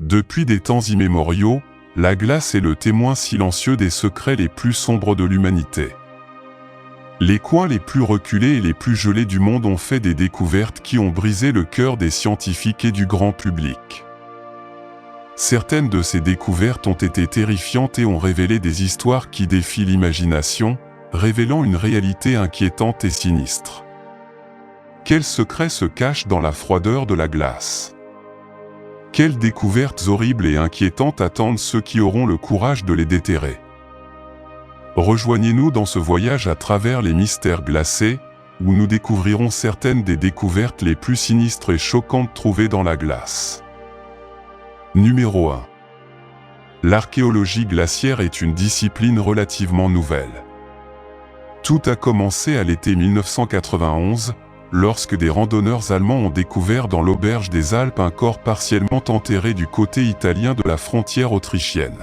Depuis des temps immémoriaux, la glace est le témoin silencieux des secrets les plus sombres de l'humanité. Les coins les plus reculés et les plus gelés du monde ont fait des découvertes qui ont brisé le cœur des scientifiques et du grand public. Certaines de ces découvertes ont été terrifiantes et ont révélé des histoires qui défient l'imagination, révélant une réalité inquiétante et sinistre. Quels secrets se cachent dans la froideur de la glace? Quelles découvertes horribles et inquiétantes attendent ceux qui auront le courage de les déterrer? Rejoignez-nous dans ce voyage à travers les mystères glacés, où nous découvrirons certaines des découvertes les plus sinistres et choquantes trouvées dans la glace. Numéro 1. L'archéologie glaciaire est une discipline relativement nouvelle. Tout a commencé à l'été 1991, lorsque des randonneurs allemands ont découvert dans l'auberge des Alpes un corps partiellement enterré du côté italien de la frontière autrichienne.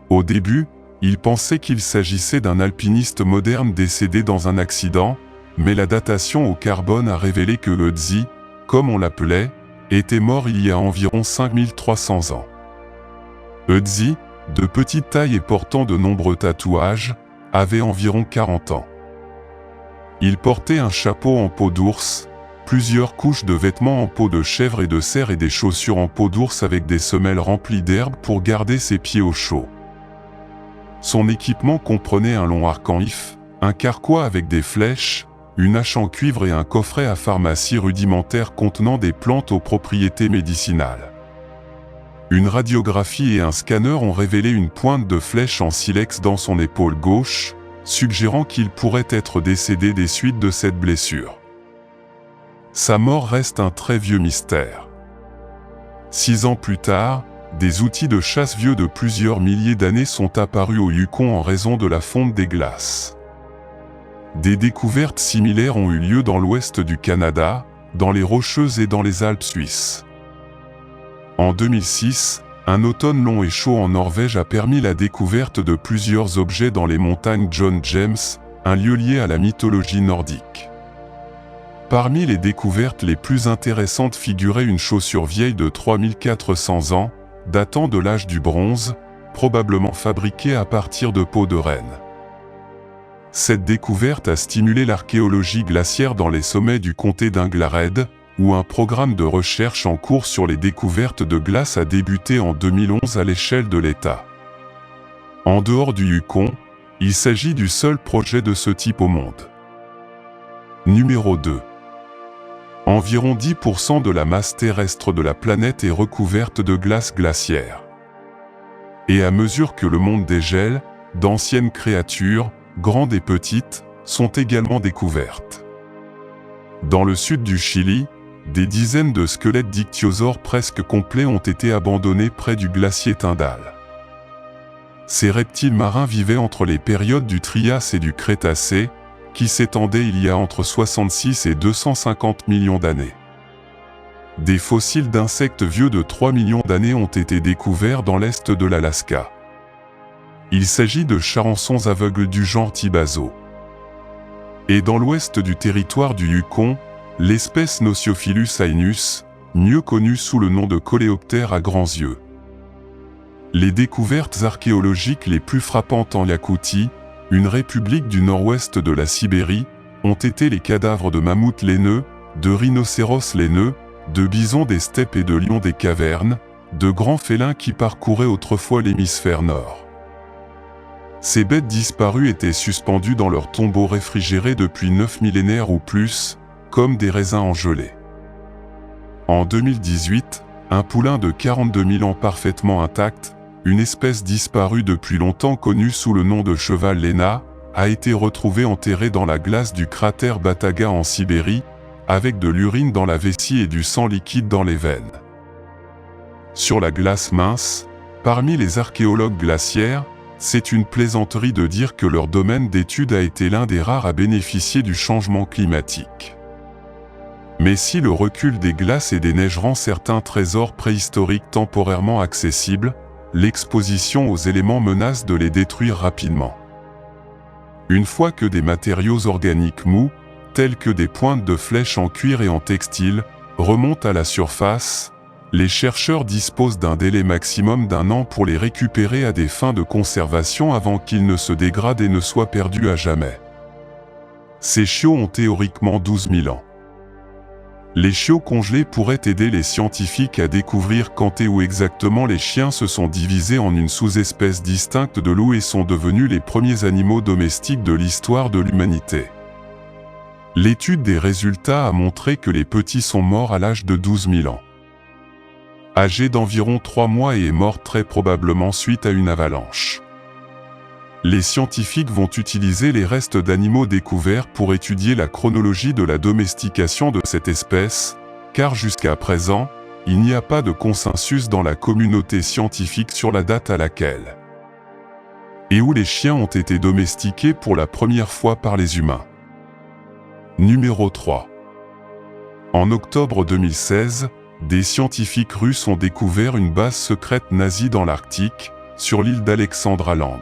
Au début, ils pensaient qu'il s'agissait d'un alpiniste moderne décédé dans un accident, mais la datation au carbone a révélé que Ötzi, comme on l'appelait, était mort il y a environ 5300 ans. Ötzi, de petite taille et portant de nombreux tatouages, avait environ 40 ans. Il portait un chapeau en peau d'ours, plusieurs couches de vêtements en peau de chèvre et de cerf et des chaussures en peau d'ours avec des semelles remplies d'herbe pour garder ses pieds au chaud. Son équipement comprenait un long arc en if, un carquois avec des flèches, une hache en cuivre et un coffret à pharmacie rudimentaire contenant des plantes aux propriétés médicinales. Une radiographie et un scanner ont révélé une pointe de flèche en silex dans son épaule gauche, suggérant qu'il pourrait être décédé des suites de cette blessure. Sa mort reste un très vieux mystère. 6 ans plus tard, des outils de chasse vieux de plusieurs milliers d'années sont apparus au Yukon en raison de la fonte des glaces. Des découvertes similaires ont eu lieu dans l'ouest du Canada, dans les Rocheuses et dans les Alpes suisses. En 2006, un automne long et chaud en Norvège a permis la découverte de plusieurs objets dans les montagnes John James, un lieu lié à la mythologie nordique. Parmi les découvertes les plus intéressantes figurait une chaussure vieille de 3400 ans, datant de l'âge du bronze, probablement fabriquée à partir de peau de renne. Cette découverte a stimulé l'archéologie glaciaire dans les sommets du comté d'Inglared, où un programme de recherche en cours sur les découvertes de glace a débuté en 2011 à l'échelle de l'État. En dehors du Yukon, il s'agit du seul projet de ce type au monde. Numéro 2. Environ 10% de la masse terrestre de la planète est recouverte de glace glaciaire. Et à mesure que le monde dégèle, d'anciennes créatures, grandes et petites, sont également découvertes. Dans le sud du Chili, des dizaines de squelettes d'ichthyosaures presque complets ont été abandonnés près du glacier Tyndall. Ces reptiles marins vivaient entre les périodes du Trias et du Crétacé, qui s'étendaient il y a entre 66 et 250 millions d'années. Des fossiles d'insectes vieux de 3 millions d'années ont été découverts dans l'est de l'Alaska. Il s'agit de charançons aveugles du genre Tibazo. Et dans l'ouest du territoire du Yukon, l'espèce Nociophilus aenus, mieux connue sous le nom de coléoptère à grands yeux. Les découvertes archéologiques les plus frappantes en Yakoutie, une république du nord-ouest de la Sibérie, ont été les cadavres de mammouths laineux, de rhinocéros laineux, de bisons des steppes et de lions des cavernes, de grands félins qui parcouraient autrefois l'hémisphère nord. Ces bêtes disparues étaient suspendues dans leurs tombeaux réfrigérés depuis 9 millénaires ou plus, comme des raisins en gelée. En 2018, un poulain de 42 000 ans parfaitement intact, une espèce disparue depuis longtemps connue sous le nom de cheval Léna, a été retrouvé enterré dans la glace du cratère Bataga en Sibérie, avec de l'urine dans la vessie et du sang liquide dans les veines. Sur la glace mince, parmi les archéologues glaciaires, c'est une plaisanterie de dire que leur domaine d'étude a été l'un des rares à bénéficier du changement climatique. Mais si le recul des glaces et des neiges rend certains trésors préhistoriques temporairement accessibles, l'exposition aux éléments menace de les détruire rapidement. Une fois que des matériaux organiques mous, tels que des pointes de flèches en cuir et en textile, remontent à la surface, Les chercheurs disposent d'un délai maximum d'1 an pour les récupérer à des fins de conservation avant qu'ils ne se dégradent et ne soient perdus à jamais. Ces chiots ont théoriquement 12 000 ans. Les chiots congelés pourraient aider les scientifiques à découvrir quand et où exactement les chiens se sont divisés en une sous-espèce distincte de loup et sont devenus les premiers animaux domestiques de l'histoire de l'humanité. L'étude des résultats a montré que les petits sont morts à l'âge de 12 000 ans. Âgé d'environ 3 mois et est mort très probablement suite à une avalanche. Les scientifiques vont utiliser les restes d'animaux découverts pour étudier la chronologie de la domestication de cette espèce, car jusqu'à présent, il n'y a pas de consensus dans la communauté scientifique sur la date à laquelle et où les chiens ont été domestiqués pour la première fois par les humains. Numéro 3. En octobre 2016, des scientifiques russes ont découvert une base secrète nazie dans l'Arctique, sur l'île d'Alexandra Land.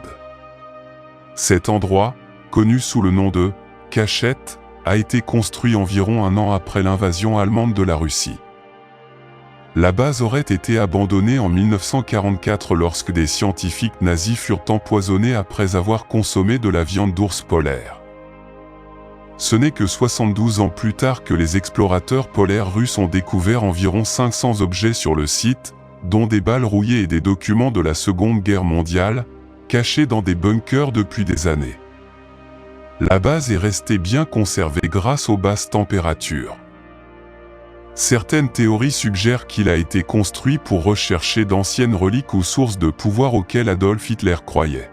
Cet endroit, connu sous le nom de « cachette », a été construit environ 1 an après l'invasion allemande de la Russie. La base aurait été abandonnée en 1944 lorsque des scientifiques nazis furent empoisonnés après avoir consommé de la viande d'ours polaire. Ce n'est que 72 ans plus tard que les explorateurs polaires russes ont découvert environ 500 objets sur le site, dont des balles rouillées et des documents de la Seconde Guerre mondiale, cachés dans des bunkers depuis des années. La base est restée bien conservée grâce aux basses températures. Certaines théories suggèrent qu'il a été construit pour rechercher d'anciennes reliques ou sources de pouvoir auxquelles Adolf Hitler croyait.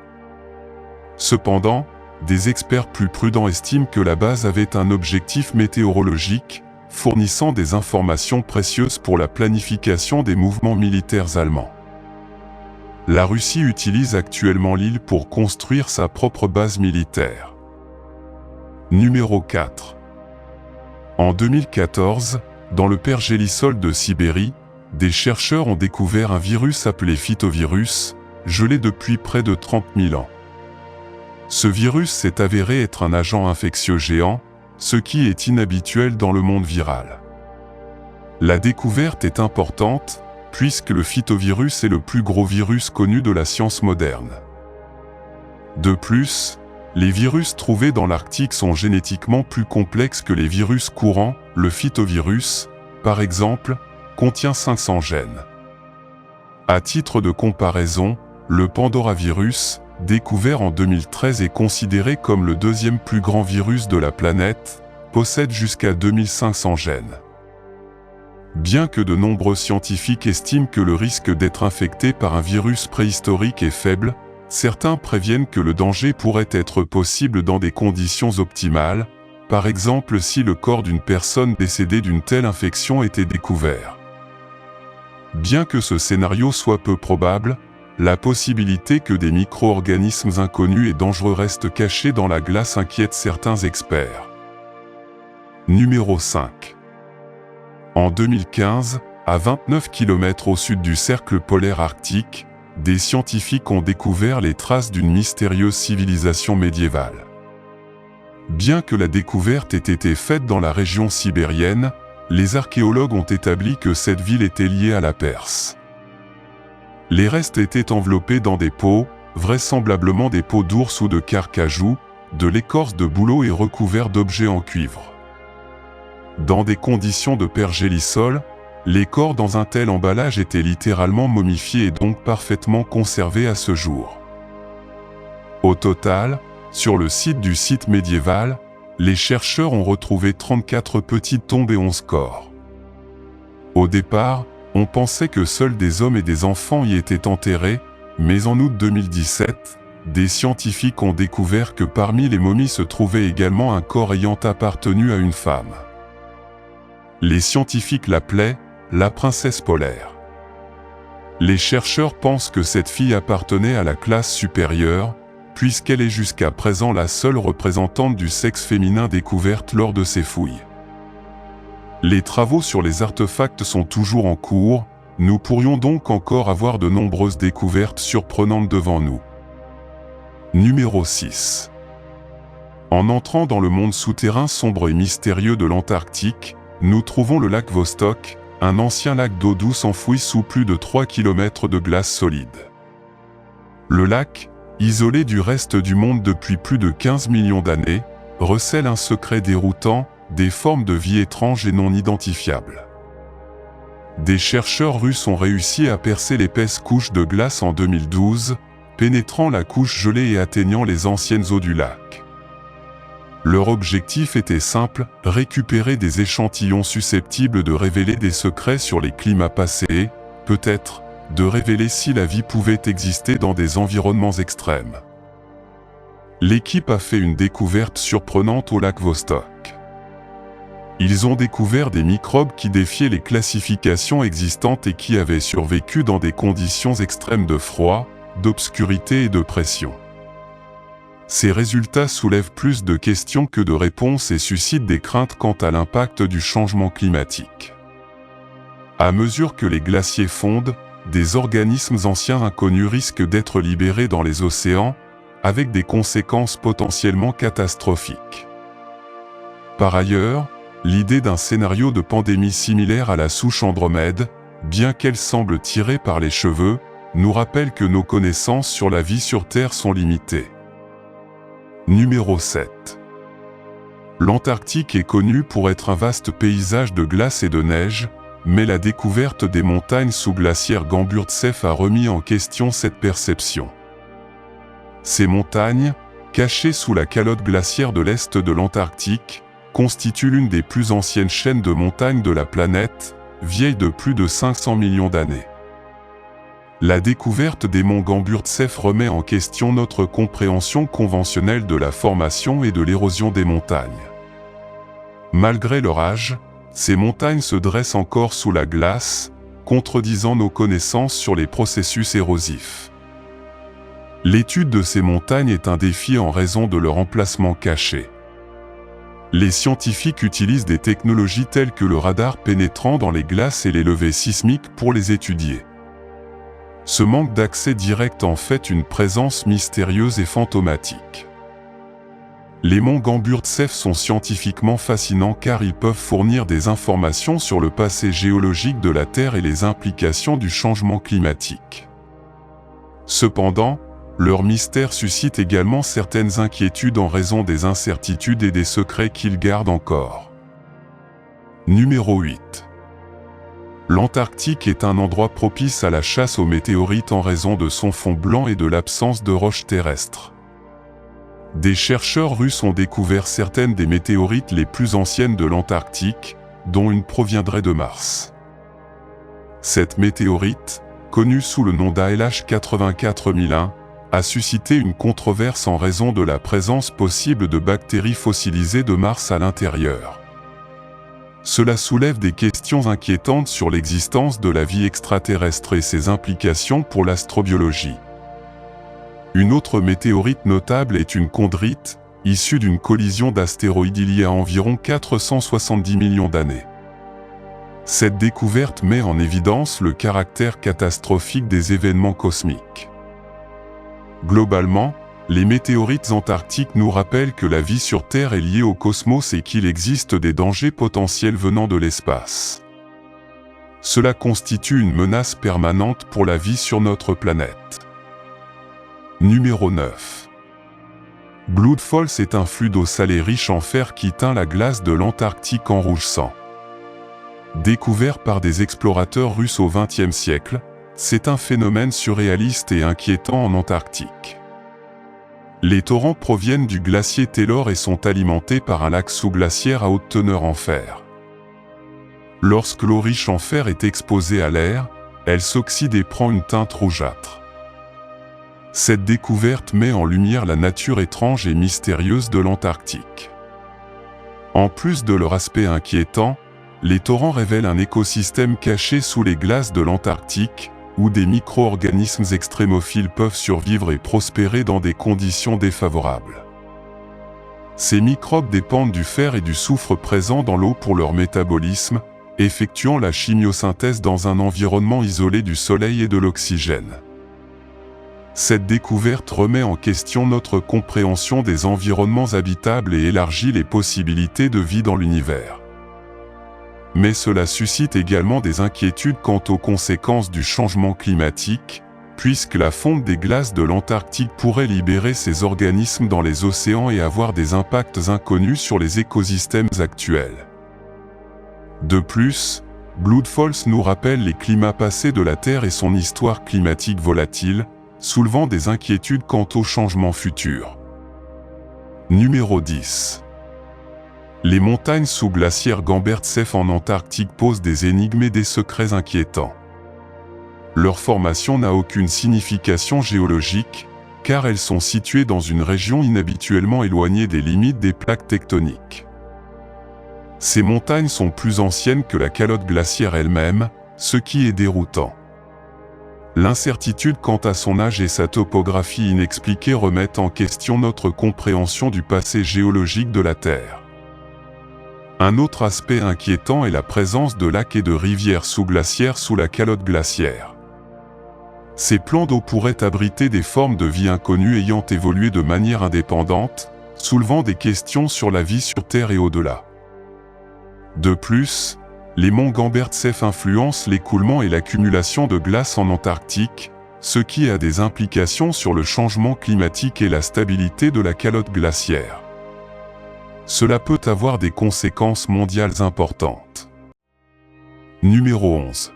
Cependant, des experts plus prudents estiment que la base avait un objectif météorologique, fournissant des informations précieuses pour la planification des mouvements militaires allemands. La Russie utilise actuellement l'île pour construire sa propre base militaire. Numéro 4. En 2014, dans le pergélisol de Sibérie, des chercheurs ont découvert un virus appelé phytovirus, gelé depuis près de 30 000 ans. Ce virus s'est avéré être un agent infectieux géant, ce qui est inhabituel dans le monde viral. La découverte est importante, puisque le phytovirus est le plus gros virus connu de la science moderne. De plus, les virus trouvés dans l'Arctique sont génétiquement plus complexes que les virus courants. Le phytovirus, par exemple, contient 500 gènes. À titre de comparaison, le pandoravirus, découvert en 2013 et considéré comme le 2e plus grand virus de la planète, possède jusqu'à 2500 gènes. Bien que de nombreux scientifiques estiment que le risque d'être infecté par un virus préhistorique est faible, certains préviennent que le danger pourrait être possible dans des conditions optimales, par exemple si le corps d'une personne décédée d'une telle infection était découvert. Bien que ce scénario soit peu probable, la possibilité que des micro-organismes inconnus et dangereux restent cachés dans la glace inquiète certains experts. Numéro 5. En 2015, à 29 km au sud du cercle polaire arctique, des scientifiques ont découvert les traces d'une mystérieuse civilisation médiévale. Bien que la découverte ait été faite dans la région sibérienne, les archéologues ont établi que cette ville était liée à la Perse. Les restes étaient enveloppés dans des peaux, vraisemblablement des peaux d'ours ou de carcajou, de l'écorce de bouleau et recouverts d'objets en cuivre. Dans des conditions de pergélisol, les corps dans un tel emballage étaient littéralement momifiés et donc parfaitement conservés à ce jour. Au total, sur le site du site médiéval, les chercheurs ont retrouvé 34 petites tombes et 11 corps. Au départ, on pensait que seuls des hommes et des enfants y étaient enterrés, mais en août 2017, des scientifiques ont découvert que parmi les momies se trouvait également un corps ayant appartenu à une femme. Les scientifiques l'appelaient la princesse polaire. Les chercheurs pensent que cette fille appartenait à la classe supérieure, puisqu'elle est jusqu'à présent la seule représentante du sexe féminin découverte lors de ces fouilles. Les travaux sur les artefacts sont toujours en cours, nous pourrions donc encore avoir de nombreuses découvertes surprenantes devant nous. Numéro 6. En entrant dans le monde souterrain sombre et mystérieux de l'Antarctique, nous trouvons le lac Vostok, un ancien lac d'eau douce enfoui sous plus de 3 km de glace solide. Le lac, isolé du reste du monde depuis plus de 15 millions d'années, recèle un secret déroutant, des formes de vie étranges et non identifiables. Des chercheurs russes ont réussi à percer l'épaisse couche de glace en 2012, pénétrant la couche gelée et atteignant les anciennes eaux du lac. Leur objectif était simple, récupérer des échantillons susceptibles de révéler des secrets sur les climats passés et, peut-être, de révéler si la vie pouvait exister dans des environnements extrêmes. L'équipe a fait une découverte surprenante au lac Vostok. Ils ont découvert des microbes qui défiaient les classifications existantes et qui avaient survécu dans des conditions extrêmes de froid, d'obscurité et de pression. Ces résultats soulèvent plus de questions que de réponses et suscitent des craintes quant à l'impact du changement climatique. À mesure que les glaciers fondent, des organismes anciens inconnus risquent d'être libérés dans les océans, avec des conséquences potentiellement catastrophiques. Par ailleurs, l'idée d'un scénario de pandémie similaire à la souche Andromède, bien qu'elle semble tirée par les cheveux, nous rappelle que nos connaissances sur la vie sur Terre sont limitées. Numéro 7. L'Antarctique est connue pour être un vaste paysage de glace et de neige, mais la découverte des montagnes sous-glaciaires Gamburdsev a remis en question cette perception. Ces montagnes, cachées sous la calotte glaciaire de l'est de l'Antarctique, constituent l'une des plus anciennes chaînes de montagnes de la planète, vieille de plus de 500 millions d'années. La découverte des monts Gamburdsev remet en question notre compréhension conventionnelle de la formation et de l'érosion des montagnes. Malgré leur âge, ces montagnes se dressent encore sous la glace, contredisant nos connaissances sur les processus érosifs. L'étude de ces montagnes est un défi en raison de leur emplacement caché. Les scientifiques utilisent des technologies telles que le radar pénétrant dans les glaces et les levées sismiques pour les étudier. Ce manque d'accès direct en fait une présence mystérieuse et fantomatique. Les monts Gamburdsev sont scientifiquement fascinants car ils peuvent fournir des informations sur le passé géologique de la Terre et les implications du changement climatique. Cependant, leur mystère suscite également certaines inquiétudes en raison des incertitudes et des secrets qu'ils gardent encore. Numéro 8. L'Antarctique est un endroit propice à la chasse aux météorites en raison de son fond blanc et de l'absence de roches terrestres. Des chercheurs russes ont découvert certaines des météorites les plus anciennes de l'Antarctique, dont une proviendrait de Mars. Cette météorite, connue sous le nom d'ALH 84001, a suscité une controverse en raison de la présence possible de bactéries fossilisées de Mars à l'intérieur. Cela soulève des questions inquiétantes sur l'existence de la vie extraterrestre et ses implications pour l'astrobiologie. Une autre météorite notable est une chondrite, issue d'une collision d'astéroïdes il y a environ 470 millions d'années. Cette découverte met en évidence le caractère catastrophique des événements cosmiques. Globalement, les météorites antarctiques nous rappellent que la vie sur Terre est liée au cosmos et qu'il existe des dangers potentiels venant de l'espace. Cela constitue une menace permanente pour la vie sur notre planète. Numéro 9. Blood Falls est un flux d'eau salée riche en fer qui teint la glace de l'Antarctique en rouge sang. Découvert par des explorateurs russes au XXe siècle, c'est un phénomène surréaliste et inquiétant en Antarctique. Les torrents proviennent du glacier Taylor et sont alimentés par un lac sous-glaciaire à haute teneur en fer. Lorsque l'eau riche en fer est exposée à l'air, elle s'oxyde et prend une teinte rougeâtre. Cette découverte met en lumière la nature étrange et mystérieuse de l'Antarctique. En plus de leur aspect inquiétant, les torrents révèlent un écosystème caché sous les glaces de l'Antarctique, où des micro-organismes extrémophiles peuvent survivre et prospérer dans des conditions défavorables. Ces microbes dépendent du fer et du soufre présents dans l'eau pour leur métabolisme, effectuant la chimiosynthèse dans un environnement isolé du soleil et de l'oxygène. Cette découverte remet en question notre compréhension des environnements habitables et élargit les possibilités de vie dans l'univers. Mais cela suscite également des inquiétudes quant aux conséquences du changement climatique, puisque la fonte des glaces de l'Antarctique pourrait libérer ces organismes dans les océans et avoir des impacts inconnus sur les écosystèmes actuels. De plus, Blood Falls nous rappelle les climats passés de la Terre et son histoire climatique volatile, soulevant des inquiétudes quant aux changements futurs. Numéro 10. Les montagnes sous-glaciaires Gambertseff en Antarctique posent des énigmes et des secrets inquiétants. Leur formation n'a aucune signification géologique, car elles sont situées dans une région inhabituellement éloignée des limites des plaques tectoniques. Ces montagnes sont plus anciennes que la calotte glaciaire elle-même, ce qui est déroutant. L'incertitude quant à son âge et sa topographie inexpliquée remettent en question notre compréhension du passé géologique de la Terre. Un autre aspect inquiétant est la présence de lacs et de rivières sous-glaciaires sous la calotte glaciaire. Ces plans d'eau pourraient abriter des formes de vie inconnues ayant évolué de manière indépendante, soulevant des questions sur la vie sur Terre et au-delà. De plus, les monts Gambertseff influencent l'écoulement et l'accumulation de glace en Antarctique, ce qui a des implications sur le changement climatique et la stabilité de la calotte glaciaire. Cela peut avoir des conséquences mondiales importantes. Numéro 11.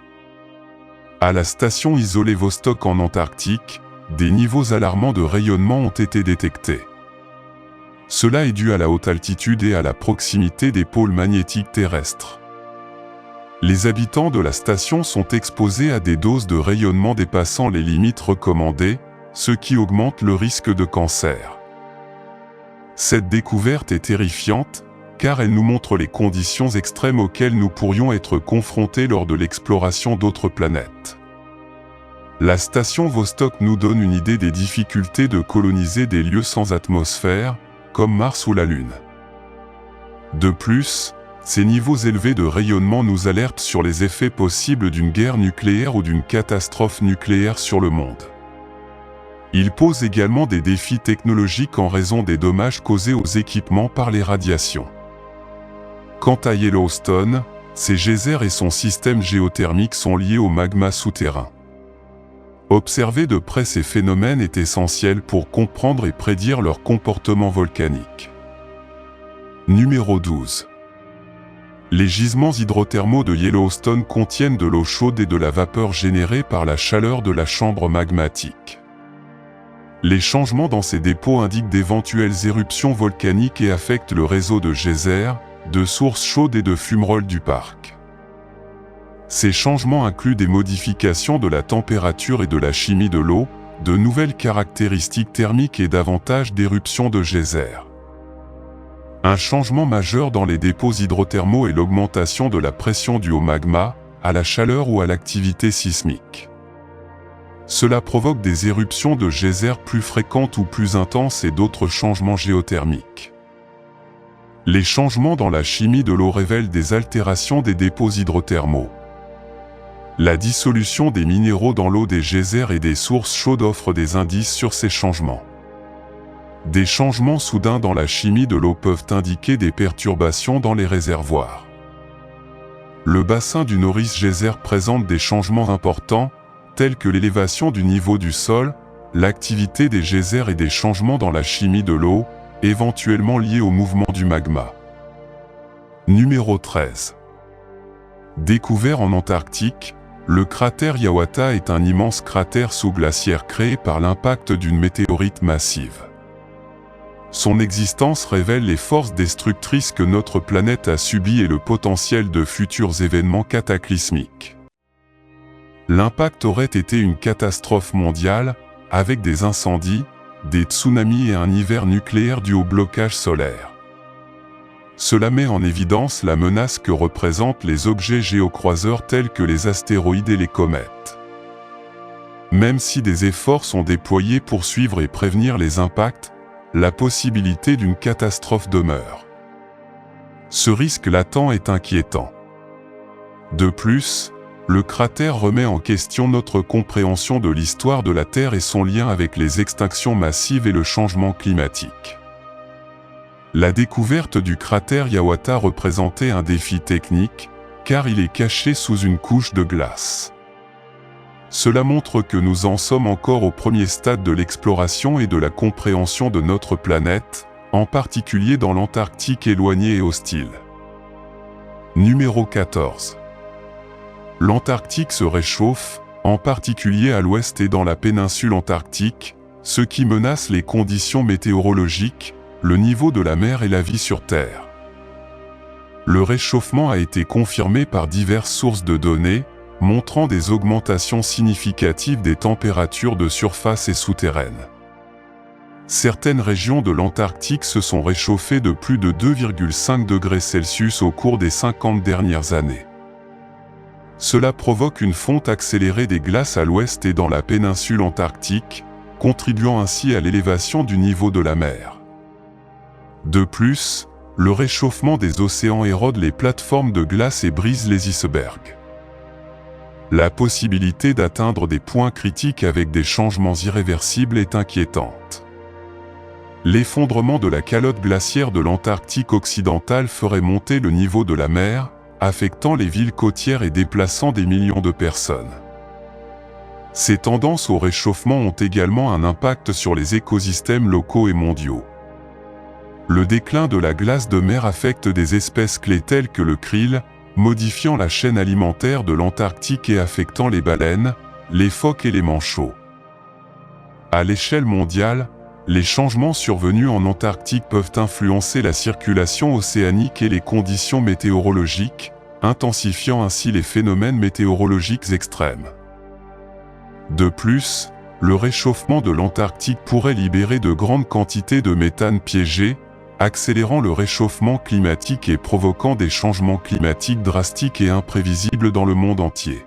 À la station isolée Vostok en Antarctique, des niveaux alarmants de rayonnement ont été détectés. Cela est dû à la haute altitude et à la proximité des pôles magnétiques terrestres. Les habitants de la station sont exposés à des doses de rayonnement dépassant les limites recommandées, ce qui augmente le risque de cancer. Cette découverte est terrifiante, car elle nous montre les conditions extrêmes auxquelles nous pourrions être confrontés lors de l'exploration d'autres planètes. La station Vostok nous donne une idée des difficultés de coloniser des lieux sans atmosphère, comme Mars ou la Lune. De plus, ces niveaux élevés de rayonnement nous alertent sur les effets possibles d'une guerre nucléaire ou d'une catastrophe nucléaire sur le monde. Ils posent également des défis technologiques en raison des dommages causés aux équipements par les radiations. Quant à Yellowstone, ses geysers et son système géothermique sont liés au magma souterrain. Observer de près ces phénomènes est essentiel pour comprendre et prédire leur comportement volcanique. Numéro 12. Les gisements hydrothermaux de Yellowstone contiennent de l'eau chaude et de la vapeur générée par la chaleur de la chambre magmatique. Les changements dans ces dépôts indiquent d'éventuelles éruptions volcaniques et affectent le réseau de geysers, de sources chaudes et de fumerolles du parc. Ces changements incluent des modifications de la température et de la chimie de l'eau, de nouvelles caractéristiques thermiques et davantage d'éruptions de geysers. Un changement majeur dans les dépôts hydrothermaux est l'augmentation de la pression due au magma, à la chaleur ou à l'activité sismique. Cela provoque des éruptions de geysers plus fréquentes ou plus intenses et d'autres changements géothermiques. Les changements dans la chimie de l'eau révèlent des altérations des dépôts hydrothermaux. La dissolution des minéraux dans l'eau des geysers et des sources chaudes offre des indices sur ces changements. Des changements soudains dans la chimie de l'eau peuvent indiquer des perturbations dans les réservoirs. Le bassin du Norris Geyser présente des changements importants, tels que l'élévation du niveau du sol, l'activité des geysers et des changements dans la chimie de l'eau, éventuellement liés au mouvement du magma. Numéro 13. Découvert en Antarctique, le cratère Hiawatha est un immense cratère sous-glaciaire créé par l'impact d'une météorite massive. Son existence révèle les forces destructrices que notre planète a subies et le potentiel de futurs événements cataclysmiques. L'impact aurait été une catastrophe mondiale, avec des incendies, des tsunamis et un hiver nucléaire dû au blocage solaire. Cela met en évidence la menace que représentent les objets géocroiseurs tels que les astéroïdes et les comètes. Même si des efforts sont déployés pour suivre et prévenir les impacts, la possibilité d'une catastrophe demeure. Ce risque latent est inquiétant. De plus, le cratère remet en question notre compréhension de l'histoire de la Terre et son lien avec les extinctions massives et le changement climatique. La découverte du cratère Hiawatha représentait un défi technique, car il est caché sous une couche de glace. Cela montre que nous en sommes encore au premier stade de l'exploration et de la compréhension de notre planète, en particulier dans l'Antarctique éloigné et hostile. Numéro 14. L'Antarctique se réchauffe, en particulier à l'ouest et dans la péninsule antarctique, ce qui menace les conditions météorologiques, le niveau de la mer et la vie sur Terre. Le réchauffement a été confirmé par diverses sources de données, montrant des augmentations significatives des températures de surface et souterraines. Certaines régions de l'Antarctique se sont réchauffées de plus de 2,5 degrés Celsius au cours des 50 dernières années. Cela provoque une fonte accélérée des glaces à l'ouest et dans la péninsule antarctique, contribuant ainsi à l'élévation du niveau de la mer. De plus, le réchauffement des océans érode les plateformes de glace et brise les icebergs. La possibilité d'atteindre des points critiques avec des changements irréversibles est inquiétante. L'effondrement de la calotte glaciaire de l'Antarctique occidental ferait monter le niveau de la mer, affectant les villes côtières et déplaçant des millions de personnes. Ces tendances au réchauffement ont également un impact sur les écosystèmes locaux et mondiaux. Le déclin de la glace de mer affecte des espèces clés telles que le krill, modifiant la chaîne alimentaire de l'Antarctique et affectant les baleines, les phoques et les manchots. À l'échelle mondiale, les changements survenus en Antarctique peuvent influencer la circulation océanique et les conditions météorologiques, intensifiant ainsi les phénomènes météorologiques extrêmes. De plus, le réchauffement de l'Antarctique pourrait libérer de grandes quantités de méthane piégé, accélérant le réchauffement climatique et provoquant des changements climatiques drastiques et imprévisibles dans le monde entier.